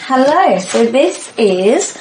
Hello, so this is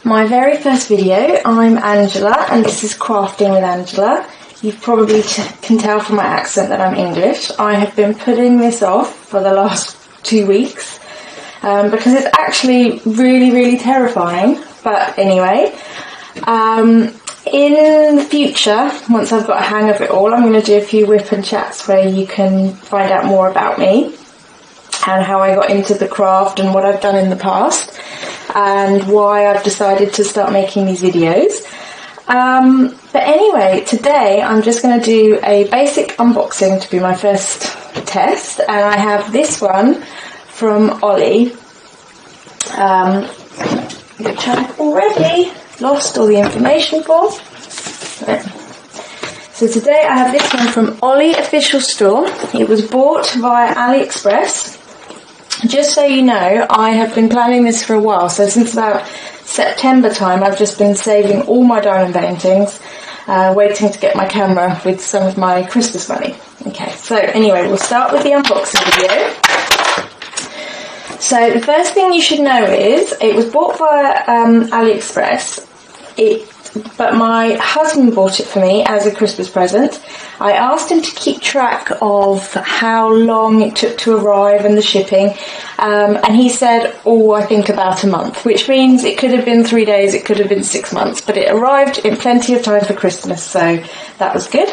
my very first video. I'm Angela and this is Crafting with Angela. You probably can tell from my accent that I'm English. I have been putting this off for the last 2 weeks because it's actually really terrifying. But anyway, in the future, once I've got a hang of it all, I'm going to do a few whip and chats where you can find out more about me and how I got into the craft and what I've done in the past and why I've decided to start making these videos. But anyway, today I'm just going to do a basic unboxing to be my first test, and I have this one from Ollie, which I've already lost all the information for. So today I have this one from Ollie Official Store. It was bought via AliExpress. Just so you know, I have been planning this for a while, so since about September time I've just been saving all my diamond paintings, waiting to get my camera with some of my Christmas money. Okay, so anyway, we'll start with the unboxing video. So the first thing you should know is, it was bought via AliExpress, but my husband bought it for me as a Christmas present. I asked him to keep track of how long it took to arrive and the shipping, and he said, I think about a month, which means it could have been 3 days, it could have been 6 months, but it arrived in plenty of time for Christmas, so that was good.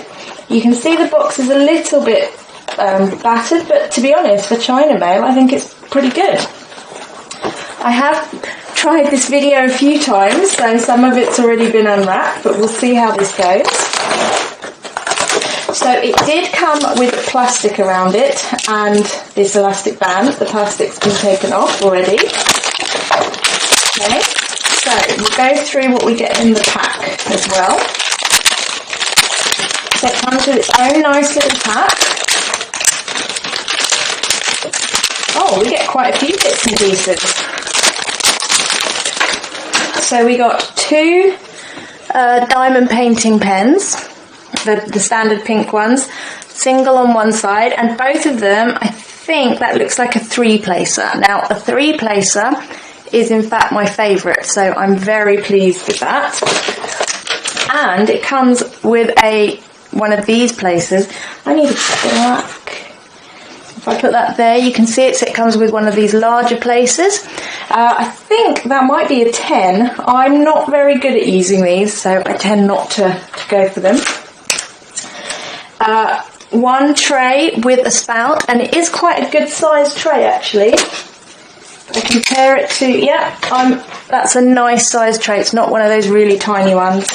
You can see the box is a little bit battered, but to be honest, for China mail, I think it's pretty good. I have tried this video a few times, so some of it's already been unwrapped, but we'll see how this goes. So it did come with plastic around it and this elastic band. The plastic's been taken off already. Okay, so we'll go through what we get in the pack as well. So it comes with its own nice little pack. Oh, we get quite a few bits and pieces. So we got 2 diamond painting pens, the standard pink ones, single on one side, and both of them, I think that looks like a 3-placer. Now, a 3-placer is in fact my favourite, so I'm very pleased with that. And it comes with one of these placers. I need a black. If I put that there, you can see it. So it comes with one of these larger placers. I think that might be a 10. I'm not very good at using these, so I tend not to go for them. One tray with a spout, and it is quite a good sized tray actually. I compare it to, that's a nice sized tray. It's not one of those really tiny ones.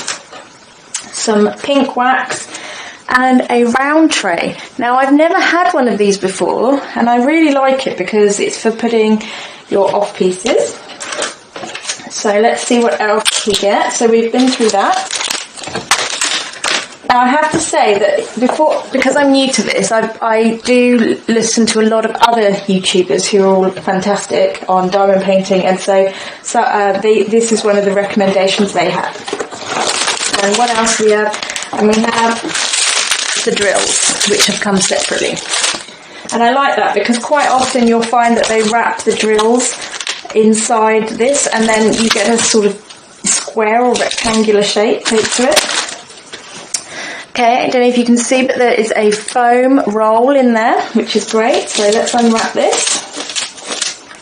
Some pink wax and a round tray. Now, I've never had one of these before, and I really like it because it's for putting your off pieces. So let's see what else we get. So we've been through that. Now I have to say that because I'm new to this, I do listen to a lot of other YouTubers who are all fantastic on diamond painting, and so this is one of the recommendations they have. And what else we have? And we have the drills, which have come separately. And I like that because quite often you'll find that they wrap the drills inside this, and then you get a sort of square or rectangular shape to it. Okay, I don't know if you can see, but there is a foam roll in there, which is great. So let's unwrap this.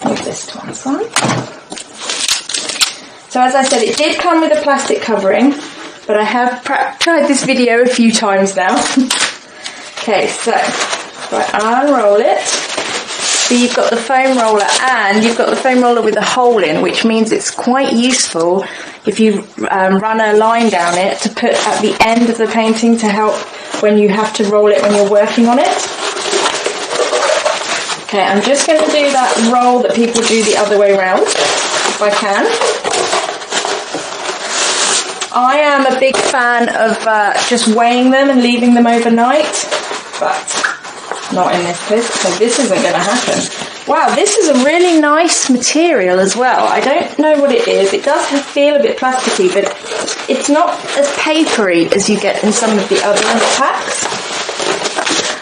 Move this to one side. So as I said, it did come with a plastic covering, but I have tried this video a few times now. Okay, so I unroll it. So you've got the foam roller, and you've got the foam roller with a hole in, which means it's quite useful if you run a line down it to put at the end of the painting to help when you have to roll it when you're working on it. Okay, I'm just going to do that roll that people do the other way around, if I can. I am a big fan of just weighing them and leaving them overnight, but not in this case, so this isn't going to happen. Wow, this is a really nice material as well. I don't know what it is. It does feel a bit plasticky, but it's not as papery as you get in some of the other packs.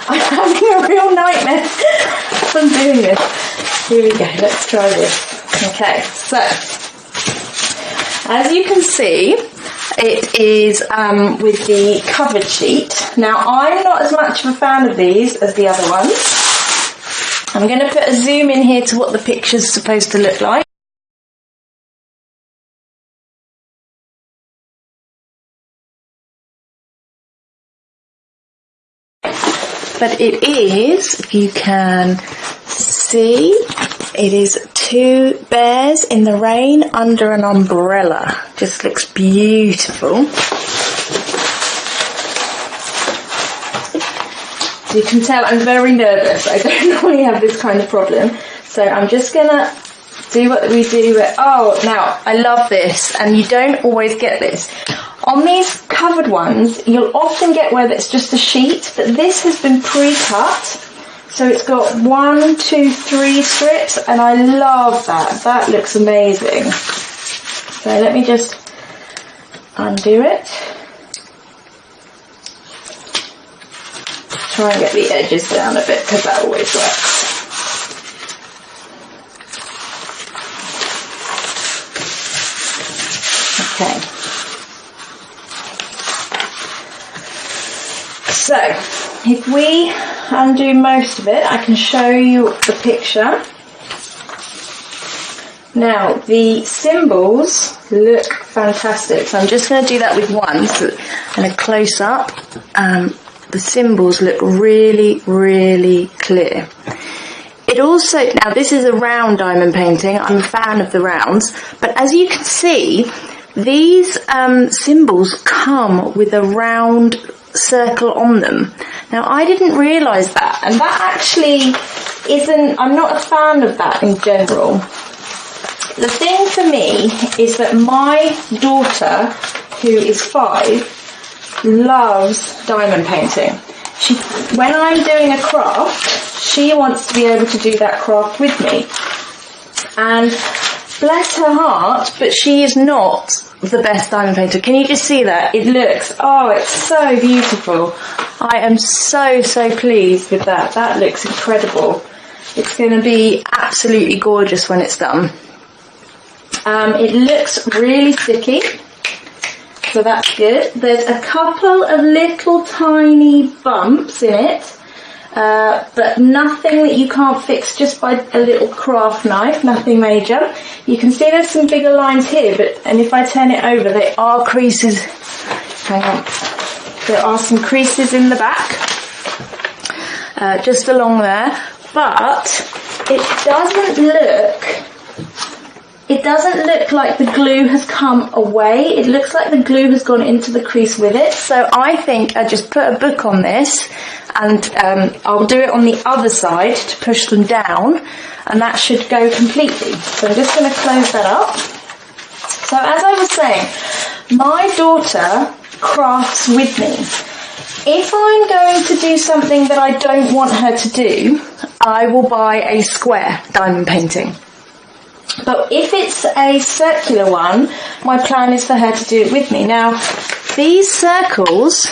I'm having a real nightmare from doing this. Here we go, let's try this. Okay, so as you can see, it is with the covered sheet. Now, I'm not as much of a fan of these as the other ones. I'm going to put a zoom in here to what the picture's supposed to look like. But it is, if you can see, it is two bears in the rain under an umbrella. Just looks beautiful. So you can tell I'm very nervous. I don't normally have this kind of problem. So I'm just going to do what we do. Oh, now, I love this, and you don't always get this. On these covered ones, you'll often get where it's just a sheet, but this has been pre-cut. So it's got 1, 2, 3 strips, and I love that. That looks amazing. So let me just undo it. Try and get the edges down a bit, because that always works. Okay. So, if we undo most of it, I can show you the picture. Now, the symbols look fantastic. So I'm just going to do that with one, and a close-up. The symbols look really, really clear. It also, now this is a round diamond painting. I'm a fan of the rounds, but as you can see, these symbols come with a round circle on them. Now, I didn't realise that, and that actually isn't, I'm not a fan of that in general. The thing for me is that my daughter, who is 5, loves diamond painting. When I'm doing a craft, she wants to be able to do that craft with me. And bless her heart, but she is not the best diamond painter. Can you just see that? It looks, oh, it's so beautiful. I am so, so pleased with that. That looks incredible. It's going to be absolutely gorgeous when it's done. It looks really sticky, so that's good. There's a couple of little tiny bumps in it, but nothing that you can't fix just by a little craft knife, nothing major. You can see there's some bigger lines here, and if I turn it over, there are creases. Hang on. There are some creases in the back, just along there, but it doesn't look like the glue has come away. It looks like the glue has gone into the crease with it. So I think I just put a book on this, and I'll do it on the other side to push them down, and that should go completely. So I'm just going to close that up. So as I was saying, my daughter crafts with me. If I'm going to do something that I don't want her to do, I will buy a square diamond painting. But if it's a circular one, my plan is for her to do it with me. Now, these circles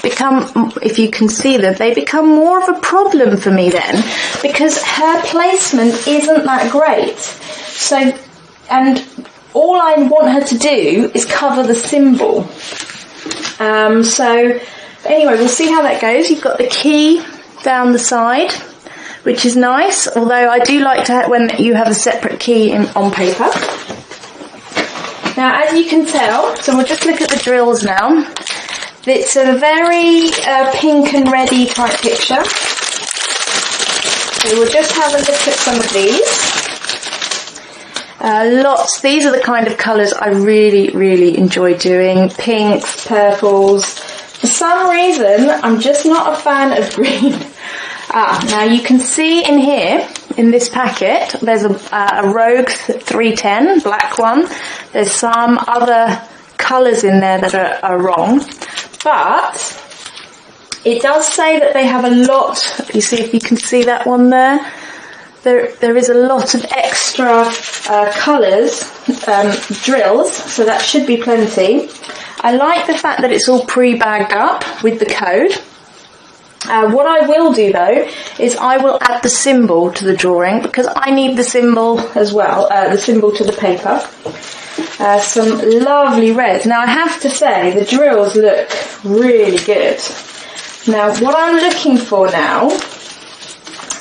become, if you can see them, they become more of a problem for me then, because her placement isn't that great. So, and all I want her to do is cover the symbol. So, anyway, we'll see how that goes. You've got the key down the side, which is nice, although I do like to when you have a separate key on paper. Now, as you can tell, so we'll just look at the drills now. It's a very pink and reddy type picture. So we'll just have a look at some of these. These are the kind of colours I really, really enjoy doing. Pinks, purples. For some reason, I'm just not a fan of green. Now you can see in here, in this packet, there's a Rogue 310, black one. There's some other colours in there that are wrong. But it does say that they have a lot, you see if you can see that one there. There is a lot of extra colours, drills, so that should be plenty. I like the fact that it's all pre-bagged up with the code. What I will do though is I will add the symbol to the drawing because I need the symbol as well, the symbol to the paper. Some lovely reds. Now I have to say the drills look really good. Now what I'm looking for now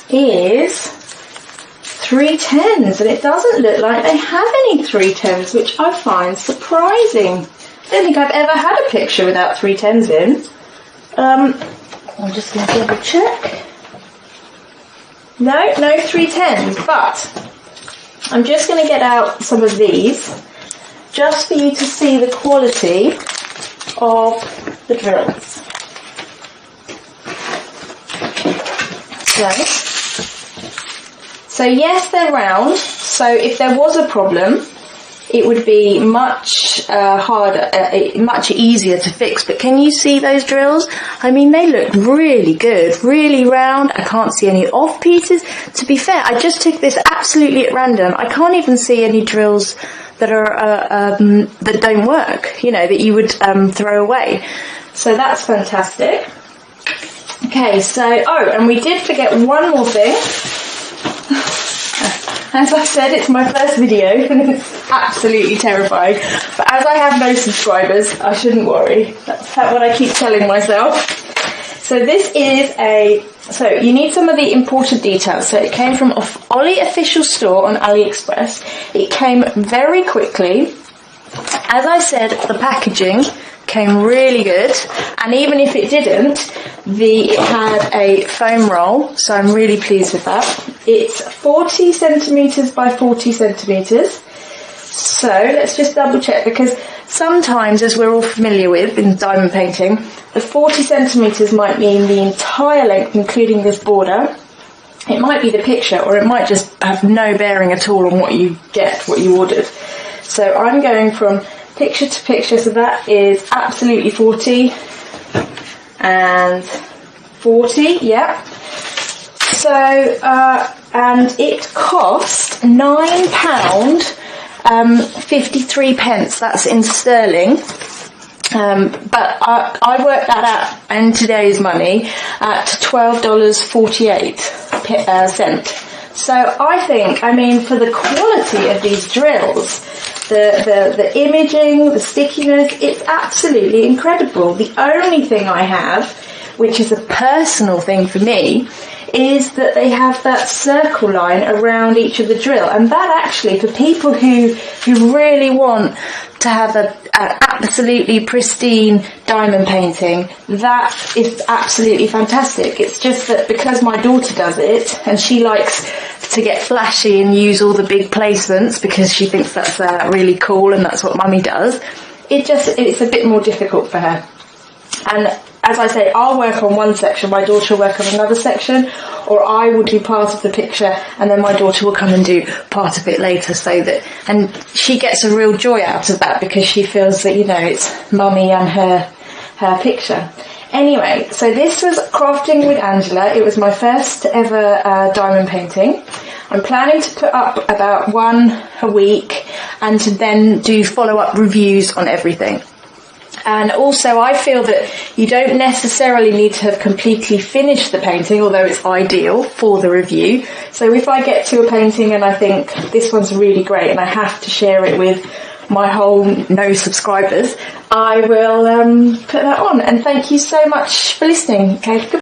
is 310s, and it doesn't look like they have any 310s, which I find surprising. I don't think I've ever had a picture without 310s in. I'm just going to double check. No 310s, but I'm just going to get out some of these just for you to see the quality of the drills. So yes, they're round, so if there was a problem, it would be much harder, much easier to fix. But can you see those drills? I mean, they look really good, really round. I can't see any off pieces. To be fair, I just took this absolutely at random. I can't even see any drills that are that don't work, you know, that you would throw away. So that's fantastic. Okay, so, and we did forget one more thing. As I said, it's my first video and it's absolutely terrifying. But as I have no subscribers, I shouldn't worry. That's what I keep telling myself. So this is so you need some of the important details. So it came from Ollie official store on AliExpress. It came very quickly. As I said, the packaging came really good, and even if it didn't, it had a foam roll, so I'm really pleased with that. It's 40 centimetres by 40 centimetres. So let's just double check, because sometimes, as we're all familiar with in diamond painting, the 40 centimetres might mean the entire length, including this border. It might be the picture, or it might just have no bearing at all on what you get, what you ordered. So I'm going from picture to picture, so that is absolutely 40 and 40, yeah. So, and it cost £9.53, that's in sterling. But I worked that out in today's money at $12.48. So I think, I mean, for the quality of these drills, the imaging, the stickiness, it's absolutely incredible. The only thing I have, which is a personal thing for me, is that they have that circle line around each of the drill, and that actually, for people who really want to have an absolutely pristine diamond painting, that is absolutely fantastic. It's just that because my daughter does it and she likes to get flashy and use all the big placements because she thinks that's really cool and that's what mummy does, it's a bit more difficult for her. And as I say, I'll work on one section, my daughter will work on another section, or I will do part of the picture and then my daughter will come and do part of it later, so that, and she gets a real joy out of that because she feels that, you know, it's mummy and her picture. Anyway, so this was Crafting with Angela. It was my first ever diamond painting. I'm planning to put up about one a week and to then do follow-up reviews on everything. And also I feel that you don't necessarily need to have completely finished the painting, although it's ideal for the review. So if I get to a painting and I think this one's really great and I have to share it with my whole no subscribers, I will put that on. And thank you so much for listening. Okay.